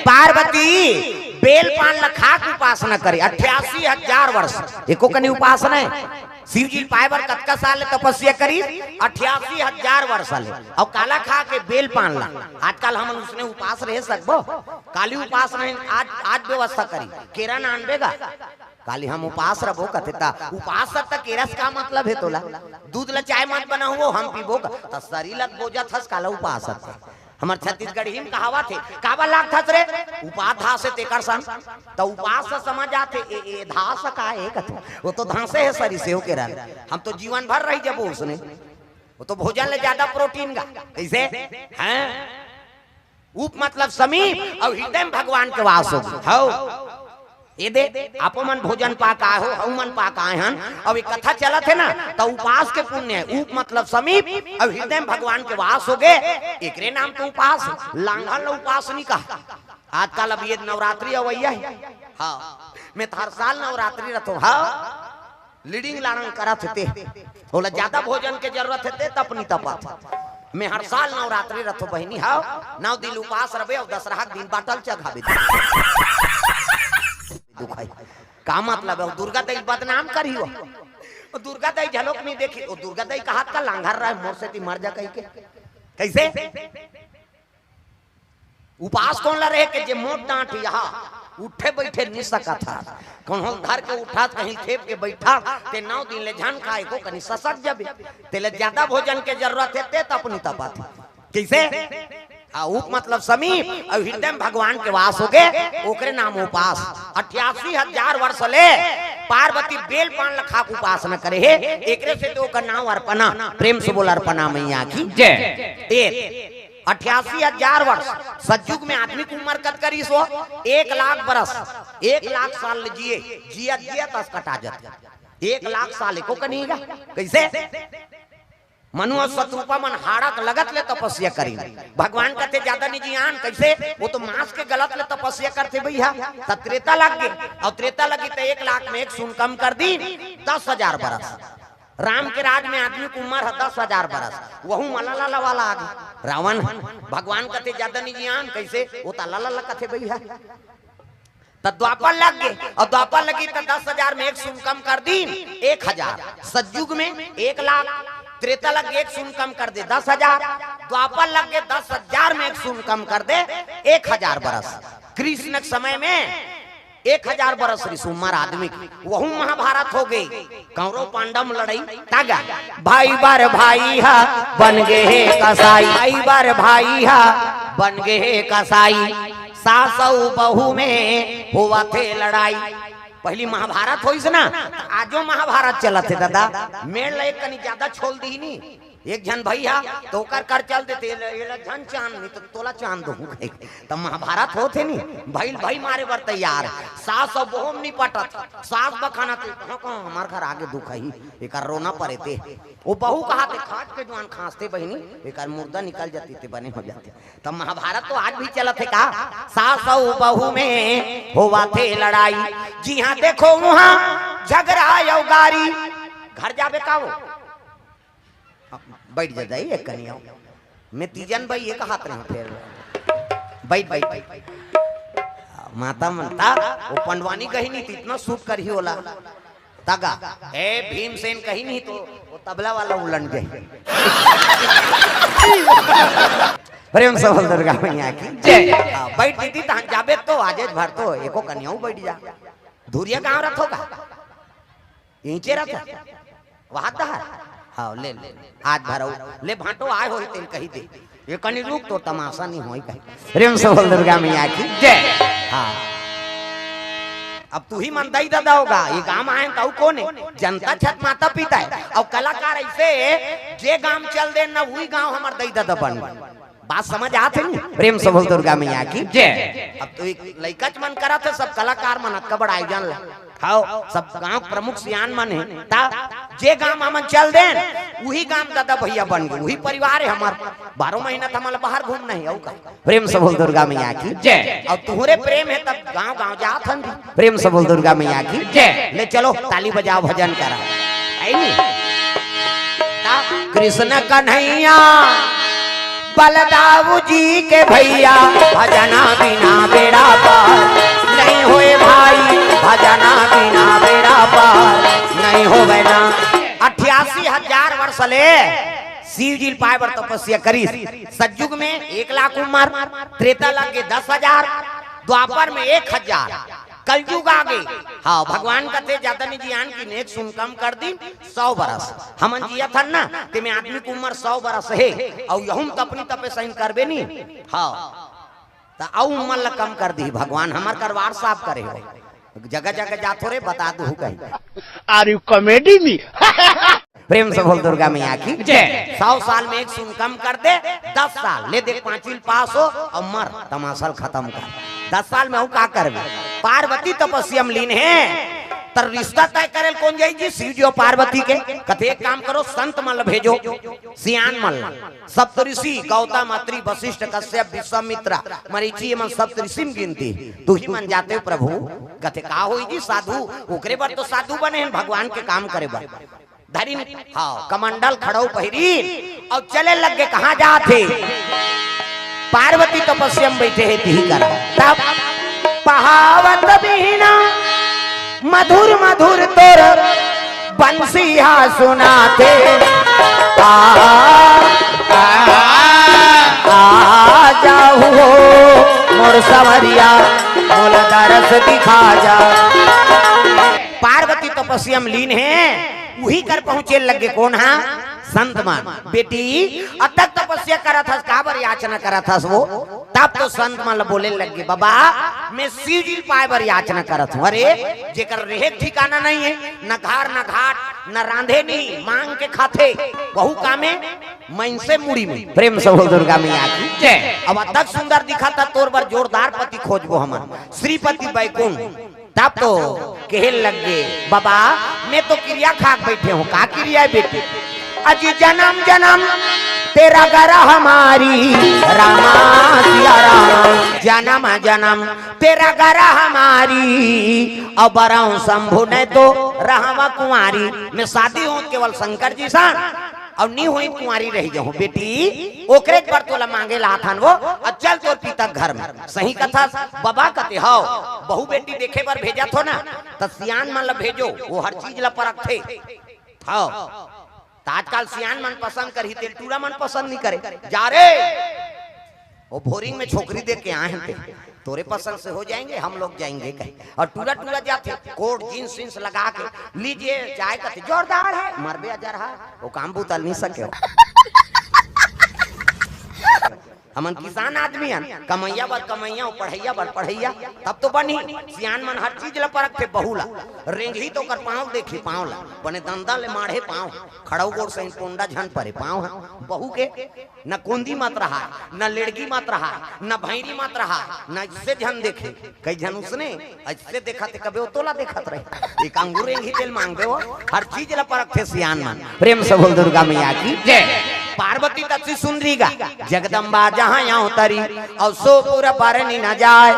Parvati bell पान लखा की उपासना करे 88,000 वर्ष एको कनी उपासना है। शिव जी पाए बर कतका साल तपस्या करी 88,000 वर्ष ले और काला खा के बेल पान ला। आजकल हम उसने उपास रह सकबो काली उपास नहीं आज व्यवस्था करी केरा नानबेगा काली हम उपास रहो कथेता उपास तक केरस का मतलब है तोला दूध ला चाय मत बना हुआ हम पीबो त शरीर लग बोझा थस काला उपास हमार छत्तीसगढ़ हिम कहावत है काबा लाग थस रे उपास था से तेकर सन त उपास से समझ आते ए धास का है कथे वो तो धासे है शरीर से हो के रहा हम तो जीवन भर रही जब उसने वो तो भोजन ले ज्यादा प्रोटीन का कैसे हैं उप मतलब समीप और हृदय में भगवान के वास हो ये दे आपो मन भोजन पाका हो हम मन पाका हन अब एक कथा चलत है ना तो उपास के पुण्य है उप मतलब समीप और हृदय में भगवान के वास हो गए एकरे नाम तो उपास लांघल उपास नहीं कहा आजकल अब ये नवरात्रि अवैया है हाँ मैं हर साल नवरात्रि रखो हाँ लीडिंग लारंग करत थे बोला ज्यादा भोजन के जरूरत है तपनी तपत मैं हर साल नवरात्रि रखो बहनी हाँ 9 दिन उपास रहे और दशहरा दिन बाटल चघावे दुखाई का मतलब है दुर्गा दई बदनाम करी हो दुर्गा दई झलक नहीं देखी वो दुर्गा दई का हाथ का लांघर रहा है मोर से मर जा कहीं के कैसे उपास कौन ला रहे के जे मोट डांट यहाँ उठे बैठे नहीं सका था कौन घर के उठा कहीं खेप के बैठा ते 9 दिन ले झन खाए को कहीं ससक जबे तेले ज्यादा भोजन के जरूरत है ते तपनी तपा कैसे उप मतलब समीप और हृदय में भगवान के वास हो गए ओकरे नाम उपास 88,000 वर्ष ले पार्वती बेल पान लखा उपासना करे है एकरे से तो का नाम अर्पणा प्रेम से बोल अर्पणा मैया की जय 88,000 वर्ष सतयुग में आदमी की उम्र कत करी सो 1 लाख बरस 1 लाख साल जिए जिया जिया तस कटा जाता 1 लाख साल को कनीगा कैसे मनु और शत्रुपा मन हाड़क लगत ले तपस्या करी भगवान कहते ज्यादा नहीं जियान कैसे वो तो मांस के गलत ले तपस्या करते भैया तब त्रेता लग गए और त्रेता लगी तो 1 लाख में 1 शून्य कम कर दी 10,000 बरस राम के राज में आदमी की उम्र है 10,000 बरस वहू मलाला वाला आ गई रावण भगवान कहते ज्यादा नहीं जियान कैसे वो तला कहते भैया तब द्वापर लग गए और द्वापर लगी तो 10,000 में 1 शून्य कम कर दी 1,000 सतयुग में 1 लाख त्रेता लग 1 शून्य कम कर दे 10,000 द्वापर लग गए 10,000 में 1 शून्य कम कर दे 1,000 बरस कृष्ण के समय में 1,000 बरस ऋषि उम्र आदमी की वहू महाभारत हो गई कौरव पांडव लड़ाई तागा भाई बार भाई हा बन गए कसाई भाई बार भाई हा बन गए कसाई सासऊ बहू में हुआ थे लड़ाई पहली महाभारत होइस ना आजो महाभारत चलत है दादा मेड़ ले कनी ज्यादा छोड़ दी नी एक जन भैया तो कर चल देते ये जन चांद नहीं तो तोला चांद दो तब महाभारत होते नी भाई मारे बर तैयार सास और बहुम नहीं पटत सास बखाना हमार घर आगे दुख ही एक रोना पड़े थे वो बहू कहा थे खाट के जवान खांसते बहनी एक मुर्दा निकल जाती थे बने हो जाते तब महाभारत तो आज भी चला थे का सास और बहू में होवा थे लड़ाई जी हाँ देखो वहाँ झगड़ा यो गारी घर जाबे का वो बैठ जाए एक कनिया मैं तीजन भाई एक हाथ रहे फिर बैठ माता मनता वो पंडवानी कही नहीं थी इतना सूट कर ही होला तगा ए भीमसेन कही नहीं तो वो तबला वाला उलट गए प्रेम से बोल दुर्गा मैया की जय बैठ दीदी तहन जाबे तो आजेज भर तो एको कन्याऊ बैठ जा धुरिया गांव रखोगा ईंचे रख वहां दहर हाँ ले आज भरो ले भाटो आए हो तेल कही दे ये कनी रुक तो तमाशा नहीं होई कहीं प्रेम से बोल दुर्गा मैया की जय हाँ अब तू ही मन दई दादा होगा ये गांव आए तो कौन है जनता छत माता पिता है और कलाकार ऐसे जे गांव चल दे ना वही गांव हमार दई दादा बन बात समझ आते नहीं प्रेम से बोल दुर्गा मैया की जय अब तो एक लइका मन करा थे सब कलाकार मन का बड़ा आयोजन ला खाओ सब गांव प्रमुख सियान मन है ता जे गांव हमन चल देन वही गांव दादा भैया बन गए वही परिवार है हमार 12 महीना तो हमारा बाहर घूमना है औ का प्रेम से बोल दुर्गा मैया की जय और तुहरे प्रेम है तब गांव गांव जात हन प्रेम से बोल दुर्गा मैया की जय ले चलो ताली बजाओ भजन करा कृष्ण कन्हैया बलदाऊ जी के भैया भजना बिना बेड़ा बसले शिव जी पाए बर तपस्या करी। सतयुग में 1 लाख उम्र, त्रेता लग के 10,000, द्वापर में 1,000, कलयुग आ गई। हाँ भगवान कहते ज्यादा नहीं जियान की नेक सुन कम कर दी 100 बरस हमन जिया था ना ते में आदमी की उम्र 100 बरस है और यहूं तपनी तपे सही करबे नहीं। हाँ तो औ उम्र ला कम कर दी भगवान हमार करवार साफ करे हो जगह जगह जातो रे बता दू कहीं। Are you comedy me? प्रेम से बोल दुर्गा मैया की जय। 100 साल में 1 सुन कम कर दे, 10 साल ले दे 5 पास हो और मर तमाशा खत्म कर। 10 साल में का करबे? पार्वती तपस्या में लीन है तर रिश्ता तय करे कौन जाई जी? शिव जी और पार्वती के कथे एक काम करो संत मल भेजो, सियान मल सप्तऋषि गौतम अत्रि वशिष्ठ कश्यप विश्वामित्र मरीचि मन सप्तऋषि में गिनती तू ही मन जाते प्रभु। कथे का होई जी? साधु ओकरे बर तो साधु बने हैं भगवान के काम करे बर। धरी हाँ कमंडल खड़ो पहिरी और चले लग गए कहाँ जाते? पार्वती तपस्या में बैठे है ती करा तब पहावत बिना मधुर मधुर तोर बंसिया सुनाते आ जाओ मोर सवरिया मोला दरस दिखा जा। पार्वती तपस्या में लीन है वही कर पहुंचे लगे कौन? हाँ संत मान बेटी अतक तपस्या करा था काबर याचना करा था वो तब तो संत मान बोले लगे बाबा मैं शिव जी पाए बर याचना करत हूँ। अरे जेकर रहे ठिकाना नहीं है न घर न घाट न रांधे नहीं मांग के खाते बहु कामे मन से मुड़ी में। प्रेम से बोल दुर्गा मैया की जय। अब अतक सुंदर दिखा था तोर बर जोरदार पति खोजबो हमन श्रीपति बैकुंठ। तब तो कहे लग गए बाबा मैं तो क्रिया खाक बैठे हूँ। का क्रिया है बेटी? अजी जन्म जन्म तेरा गरा हमारी रामा सिया राम जन्म जन्म तेरा गरा हमारी अब बराऊं शंभु ने तो रहवा कुंवारी। मैं शादी हूँ केवल शंकर जी सान और नहीं हुई कुंवारी रह जाऊं बेटी ओकरे पर तोला मांगे ला थान वो अचल तोर पिता घर में। सही कथा बाबा कहते हो बहु बेटी देखे पर भेजा थो ना तो सियान मन ला भेजो वो हर चीज ला परख थे। हाँ आजकल सियान मन पसंद करी तेल टूरा मन पसंद नहीं करे जा रे वो भोरिंग में छोकरी देख के आए हैं तोरे पसंद से हो जाएंगे हम लोग जाएंगे कहीं और टूरा टूरा जाते कोट जींस जींस लगा के लीजिए चाय का जोरदार है मरबे आ जा रहा वो काम बुतल नहीं सके। हमन किसान आदमी हैं कमैया बर कमैया पढ़ैया बर पढ़ैया तब तो बनी सियान मन हर चीज ला परख थे बहुला रेंगली तो कर पाँव देखी पाँव ला बने दंदा ले माढ़े पाँव खड़ाऊ गोर से पोंडा झन परे पाँव बहु के न कुंदी मत रहा न लेड़गी मत रहा न भैरी मत रहा न इससे झन देखे कई झन उसने ऐसे देखा थे कभी तोला देखत रहे एक अंगूर रेंगी तेल मांग दे हर चीज ला परख थे सियान मन। प्रेम से बोल दुर्गा मैया की जय। पार्वती तत्सी सुंदरी गा जगदम्बा जहाँ यहाँ उतरी और सो पूरा पारनी न जाए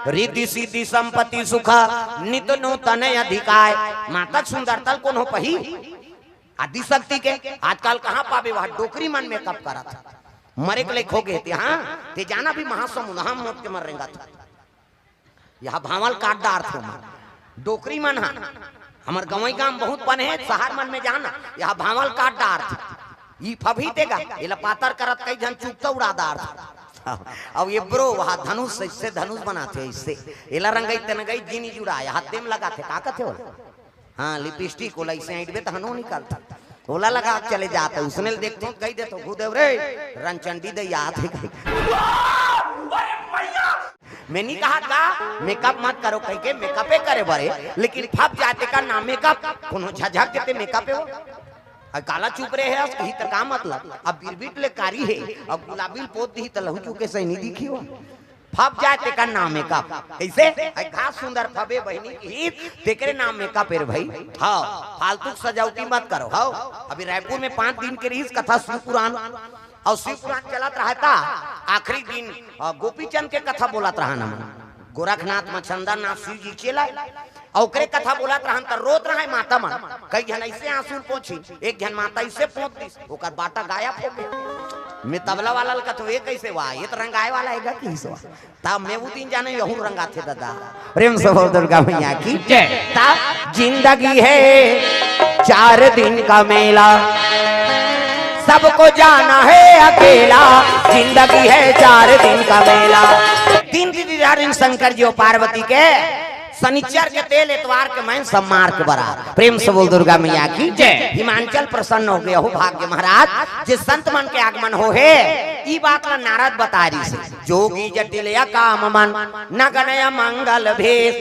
रिद्धि सिद्धि संपत्ति सुख नित नूतन अधिकाय। माता सुंदर तल कौन हो पही आदि शक्ति के आजकल कहाँ पावे वह डोकरी मन में कब करा था मरे के लिए खो गए थे। हाँ ते जाना भी महासमुद्र हम मौत के मर रहेगा था यहाँ भावल काटदार थे डोकरी मन हाँ हमार गवई गांव बहुत बने है शहर मन में जाना यहाँ भावल काटदार थे ये फभी देगा ये पातर करत कई जन चुपता उड़ादार अब ये ब्रो वहाँ धनुष इससे धनुष बनाते इससे एला रंगई तनगई जिनी जुड़ाया हाथे में लगाते का कहते हो? हाँ लिपस्टिक ओला इसे आइट में तहनो निकालता ओला लगा चले जाते उसने देखते हो कही देते भूदेव रे रंचंडी दे याद है मैं नहीं कहा था मेकअप मत करो कहीं के मेकअपे करे बरे लेकिन फप जाते का नाम मेकअप कोनो झझक देते मेकअप हो काला चुप रहे है कहीं तक का मतलब अब बिरबिट ले कारी है अब गुलाबी पोत दी त लहू चुके सही नहीं दिखी हो फप जाते का नाम मेकअप कैसे घास सुंदर फबे बहनी की तेरे नाम मेकअप है भाई। हाँ फालतू सजावटी मत करो। हाँ अभी रायपुर में 5 दिन के रीस कथा शिव पुराण और शिव पुराण चलत रहा था आखिरी दिन गोपीचंद के कथा बोलत रहा ना गोरखनाथ मछंदा नाथ शिव जी चला औकरे कथा बोलत रहन त रोत रहा माता मन कई जन ऐसे आंसू पहुंची एक जन माता ऐसे पहुंच दी ओकर बाटा गायब हो गया। मैं तबला वाला का तो ये कैसे हुआ ये तो रंगाए वाला है कि सो तब मैं वो दिन जाने यहूं रंगा थे दादा। प्रेम से बोल दुर्गा मैया की जय। तब जिंदगी है 4 दिन का मेला सबको जाना है अकेला, जिंदगी है 4 दिन का मेला। 3 दिन शंकर जी और पार्वती के शनिचर के तेल इतवार के मैं सम्मार के बरा। प्रेम से बोल दुर्गा मैया की जय। हिमांचल प्रसन्न हो गया हो भाग्य महाराज जिस संत मन के आगमन हो है। ई बात ला नारद बता रही से जोगी जटिलया काम मन न गणय मंगल भेष।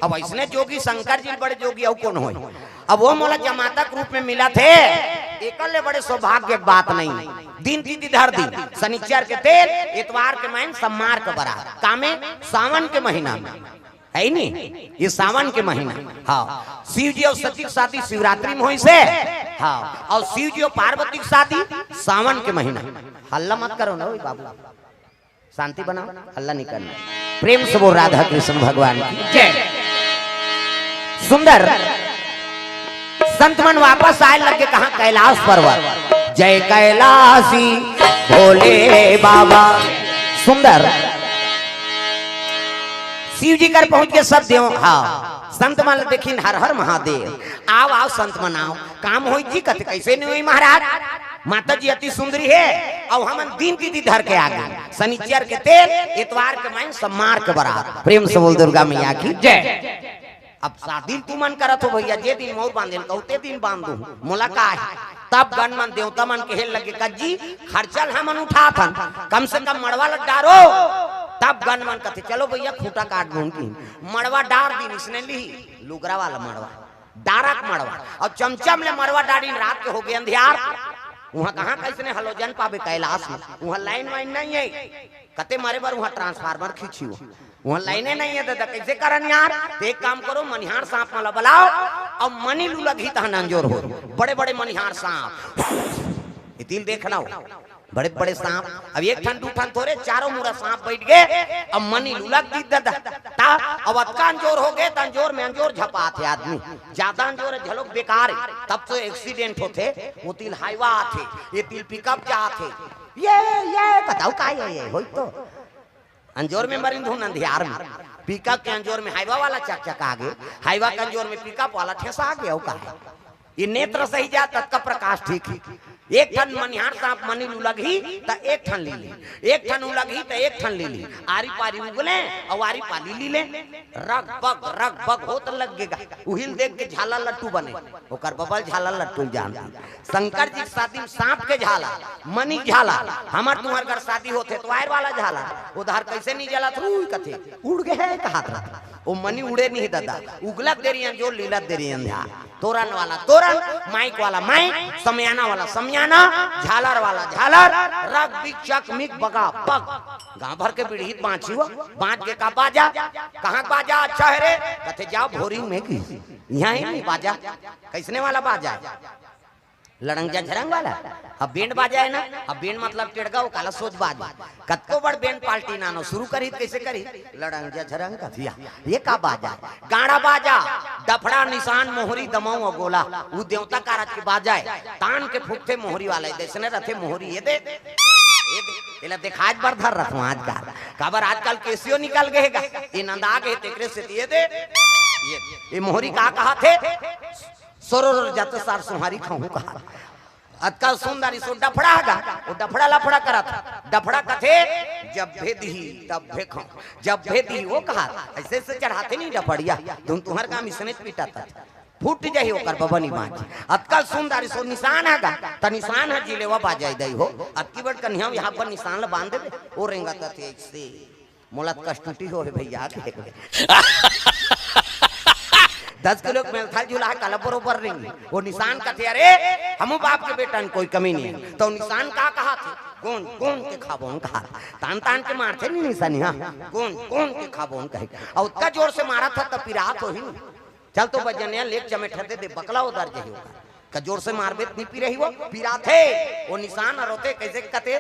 अब इसने जोगी शंकर जी बड़े जोगी और कौन हो। अब वो मोला जमातक रूप में मिला थे एकले बड़े सौभाग्य बात नहीं। दिन धर दिन शनिचर के तेल इतवार के मैं सम्मार के बरा कामे सावन के महीना में है नहीं ये सावन के महीना। हाँ शिव जी और सती की शादी शिवरात्रि में हुई से। हाँ और शिव जी और पार्वती की शादी सावन के महीना। हल्ला मत करो ना बाबू, शांति बनाओ, हल्ला नहीं करना। प्रेम से बोल राधा कृष्ण भगवान की जय। सुंदर संत मन वापस आए लगे कहा कैलाश पर्वत। जय कैलाशी भोले बाबा। सुंदर शिव जी कर पहुंच के सब देव। हाँ संत मन देखिन हर हर महादेव। आओ आओ संत मन आओ काम हो जी कथे कैसे नहीं हुई महाराज। माता जी अति सुंदरी है और हम दिन की धर के आगे शनिचर के तेल इतवार के मैं सम्मार के बराबर। प्रेम से बोल दुर्गा मैया की जय। अब शादी तू मन करत हो भैया जे दिन मोर बांधेल कहते दिन बांधू मोला का है। तब गण मन देवता मन के हेल लगे कज्जी खर्चल हमन उठा थन कम से कम मड़वा लग डारो। तब गण मन कहते चलो भैया खूंटा काट दूं की मड़वा डार दिन इसने ली लुगरा वाला मड़वा डारक मड़वा और चमचम ले मड़वा डाड़ी रात के हो गए अंधियार। वहाँ कहाँ कैसे हलोजन पावे कैलाश में वहाँ लाइन वाइन नहीं है कते मारे बार वहाँ ट्रांसफार्मर खींची वहाँ लाइने नहीं है दादा कैसे करन यार। तो एक काम करो मनिहार सांप मला बुलाओ और मनी लूला घी तहन अंजोर हो बड़े बड़े मनिहार सांप दिल देखना हो बड़े बड़े सांप। अब एक ठन 2 ठन थोड़े चारों मुरा सांप बैठ गए अब मनी लूला दी दादा अब अतका अंजोर हो गए अंजोर में अंजोर झपा थे आदमी ज्यादा अंजोर झलोक बेकार है। तब तो एक्सीडेंट होते वो तिल हाईवा आते ये तिल पिकअप जा थे ये बताओ का ये हो तो अंजोर में मरिंद हूं अंधियार में पिकअप के अंजोर में हाईवा वाला चक आ गए हाईवा के अंजोर में पिकअप वाला ठेसा आ गया का ये नेत्र सही जा तत्का प्रकाश ठीक है। एक ठन मनिहार सांप मनी लगी तो एक ठन ली ले एक ठन लगी तो एक ठन ली ली आरी पारी उगले और आरी पाली ली ले रग बग हो तो लगेगा उहिल देख के झाला लट्टू बने ओकर बबल झाला लट्टू जान। शंकर जी शादी में सांप के झाला मनी झाला हमार तुम्हार घर शादी होते तो वायर वाला झाला उधर कैसे नहीं जला तो कथे उड़ गए कहा था वो मनी उड़े नहीं दादा उगलक देरी जो लीलत देरी अंधा तोरण वाला तोरण माइक वाला माइक समयाना वाला समयाना झालर वाला झालर रग बिक चक मिक बगा पग गांव भर के पीढ़ित बाँची हुआ बाँच के का बाजा कहाँ बाजा अच्छा है रे कथे जाओ भोरी में की यहाँ ही नहीं बाजा कैसने वाला बाजा लड़ंग झरंग वाला। अब बैंड बाजा है ना अब बैंड मतलब टेड़गा काला सोच बाजा कतको बड़ बैंड पार्टी नानो शुरू करी कैसे करी लड़ंग झरंग कथिया ये का बाजा गाड़ा बाजा डफड़ा निशान मोहरी दमाऊ और गोला वो देवता कारज के बाजा है तान के फूकते मोहरी वाला देशने रथे मोहरी ये दे दिखाज बर धर रखो आज का काबर आजकल केसियो निकल गएगा ये नंदा गए तेकरे से ये दे ये मोहरी का कहा थे सोरोर जाते सार सुहारी खाऊं कहा अतका सुंदर इसो डफड़ागा वो डफड़ा लफड़ा करा था डफड़ा कथे जब भेदी तब भेखो जब भेदी वो कहा ऐसे से चढ़ाते नहीं डफड़िया तुम तुम्हार काम इसने पीटाता फूट जाही ओकर बबनी बाज अतका सुंदर इसो निशान आगा त निशान है जिलेवा बाजाई दई हो अतकी बड़ कन्या यहां पर निशान ल बांध दे ओ रेंगा थे ऐसे मोलत कष्टटी हो भैया 10 किलो मेल था झूला कल बरोबर नहीं वो निशान का थे अरे हम बाप के बेटा कोई कमी नहीं है तो निशान का कहा थे कौन कौन के खाबोन कहा तान तान के मारते नहीं निशानी हाँ कौन के खाबोन कहे और उतना जोर से मारा था तब पिरात हो ही चल तो बजनिया लेक चमेठे दे बकला उधर जही का जोर से मारबे नहीं पी रही वो पीरा थे वो निशान रोते कैसे कते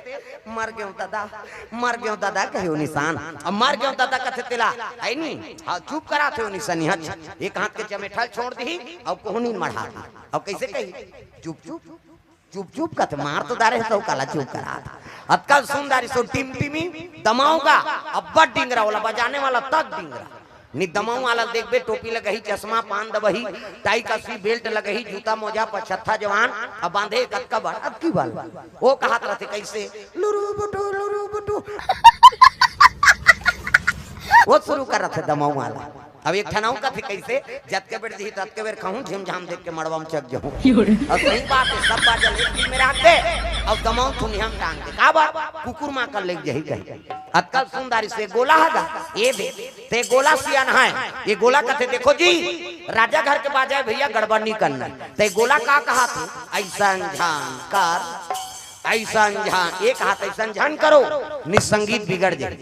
मर गयो दादा कहे वो निशान अब मर गयो दादा कथे तेला आई नहीं हाँ चुप करा थे वो निशानी हच एक हाथ के चमेठा छोड़ दी और कोहनी मढ़ा दी अब कैसे कही चुप कथे मार तो दारे तो काला चुप करा था अतकल सुंदर सो टिमटिमी दमाऊगा अब बड़ डिंगरा वाला बजाने वाला तक डिंगरा निदमाऊ वाला देखबे टोपी लगही, चश्मा पान दबही, टाई कसी बेल्ट लगही, जूता मोजा पछत्था जवान अब बांधे कतका बार अब की बाल वो कहत रहते कैसे लुरु बुटू वो शुरू कर रहे थे दमाऊ वाला। अब एक ठनाऊ का थे कैसे जत के बेर दी तत के बेर कहूं झिम झाम देख के मड़वा में चक जाऊं और सही बात है सब बात एक दिन में राख दे अब दमाऊ थुन हम टांग दे का बात कुकुर मां कर ले जही कही अतकल सुंदरी से गोला हगा ये दे ते गोला सियान है ये गोला कहते देखो जी राजा घर के बाजाए भैया गड़बड़ नहीं करना ते गोला का कहा थे ऐसा झान कर ऐसा झान एक हाथ ऐसा झान करो निसंगीत बिगड़ जाए।